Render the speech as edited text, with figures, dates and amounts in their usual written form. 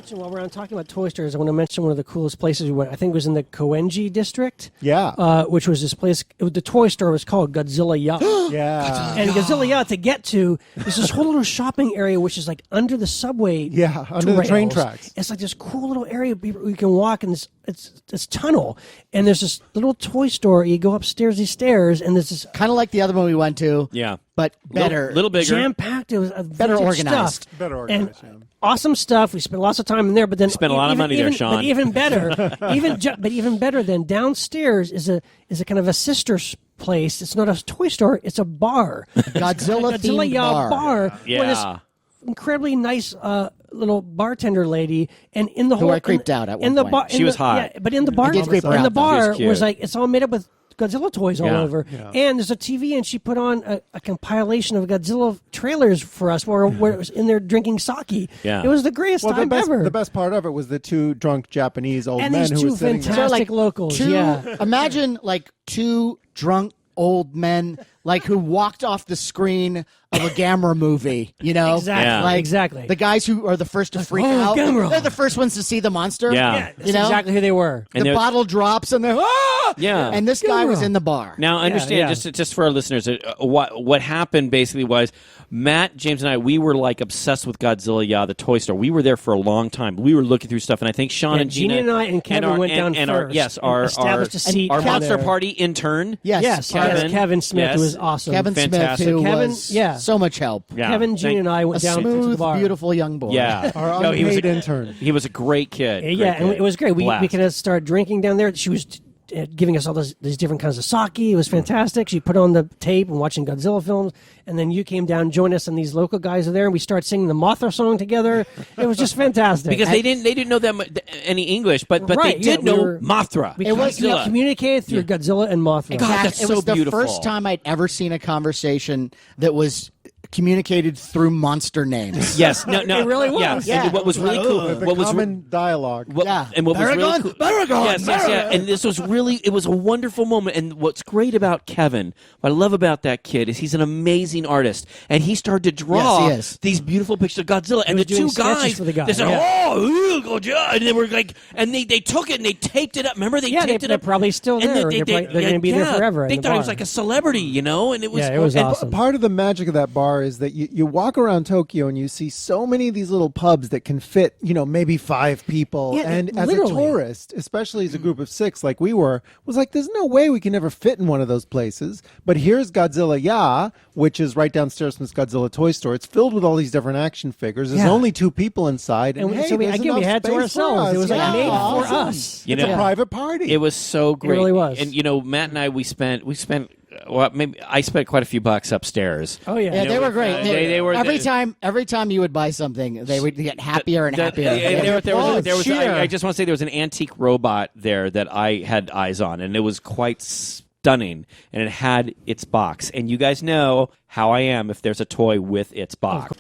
mention, while we're talking about toy stores, I want to mention one of the coolest places we went. I think it was in the Koenji district. Yeah. Which was this place. The toy store was called Godzilla-Ya. Yeah. And Godzilla-Ya, to get to, is this whole little shopping area, which is like under the subway. Yeah, under the train tracks. It's like this cool little area where you can walk in this tunnel. And there's this little toy store. You go upstairs these stairs, and there's this. Kind of like the other one we went to. Yeah. But better. Little bigger. Jam-packed. It was better organized. Stuff. Better organized, and awesome stuff. We spent lots of time in there, but then spent a lot of money there, Sean. But even better, even better than downstairs is a kind of a sister place. It's not a toy store; it's a bar. Godzilla-themed bar. Yeah. With this incredibly nice little bartender lady, and in the whole I creeped out at one point. She was hot. Yeah, but in the bar, did creep her out, though. bar She was was cute. like it's all made up with Godzilla toys all over. Yeah. And there's a TV, and she put on a compilation of Godzilla trailers for us where it was in there drinking sake. Yeah. It was the greatest time ever. The best part of it was the two drunk Japanese old and men these who two were sitting there. fantastic locals. Imagine like two drunk old men like who walked off the screen of a Gamera movie, you know? Exactly. Yeah. Like, exactly. The guys who are the first to freak out. Gamera. They're the first ones to see the monster. Yeah. That's exactly who they were. And The bottle drops and they're, ah! Yeah. And this guy was in the bar. Now, understand, just for our listeners, what happened basically was Matt, James, and I, we were like obsessed with Godzilla-Ya, the toy store. We were there for a long time. We were looking through stuff, and I think Sean and Gina and I and Kevin went down first. Our established a seat. our monster there. party intern. Yes. Kevin Smith was awesome. Kevin Fantastic. Smith, who Kevin, was yeah. so much help. Yeah. Kevin, Gina, and I went A down to the smooth, bar. beautiful young boy. Yeah. Our No, he was unpaid intern. He was a great kid. Yeah, and it was great. We Blast. could have started drinking down there. She was giving us all these different kinds of sake. It was fantastic. She put on the tape and watching Godzilla films, and then you came down, joined us, and these local guys are there, and we started singing the Mothra song together. It was just fantastic. Because they didn't know any English, but Right, they did know Mothra. We communicated through Godzilla and Mothra. God, that's it so was the beautiful. first time I'd ever seen a conversation that was communicated through monster names. Yes, no, It really was. Yeah. And what was really cool, The what was common dialogue. and what was really cool, Baragon, yes. And this was it was a wonderful moment. And what's great about Kevin, what I love about that kid is he's an amazing artist, and he started to draw Yes, he is. these beautiful pictures of Godzilla. And the was doing two sketches guys, for the guy. they said, "Oh, Godzilla," and they were like, and they took it and they taped it up. Remember, they taped it they're up. probably still And there. They're going to be there forever. They in the thought he was bar. like a celebrity, you know, and it was Yeah, it was and- awesome. Part of the magic of that bar is that you walk around Tokyo and you see so many of these little pubs that can fit, maybe 5 people. Yeah, and as literally. a tourist, especially as a group of 6 like we were, was like, there's no way we can ever fit in one of those places. But here's Godzilla-Ya, which is right downstairs from this Godzilla toy store. It's filled with all these different action figures. There's Yeah. only 2 people inside. And, And hey, so we there's had enough to space ourselves. for It was us. like made for Awesome. us. You It's know, a private party. It was so great. really was. And Matt and I, we spent. Well, maybe I spent quite a few bucks upstairs. Oh, yeah. Yeah, they were great. They were every time you would buy something, they would get happier and happier. I just want to say there was an antique robot there that I had eyes on, and it was quite stunning, and it had its box. And you guys know how I am if there's a toy with its box.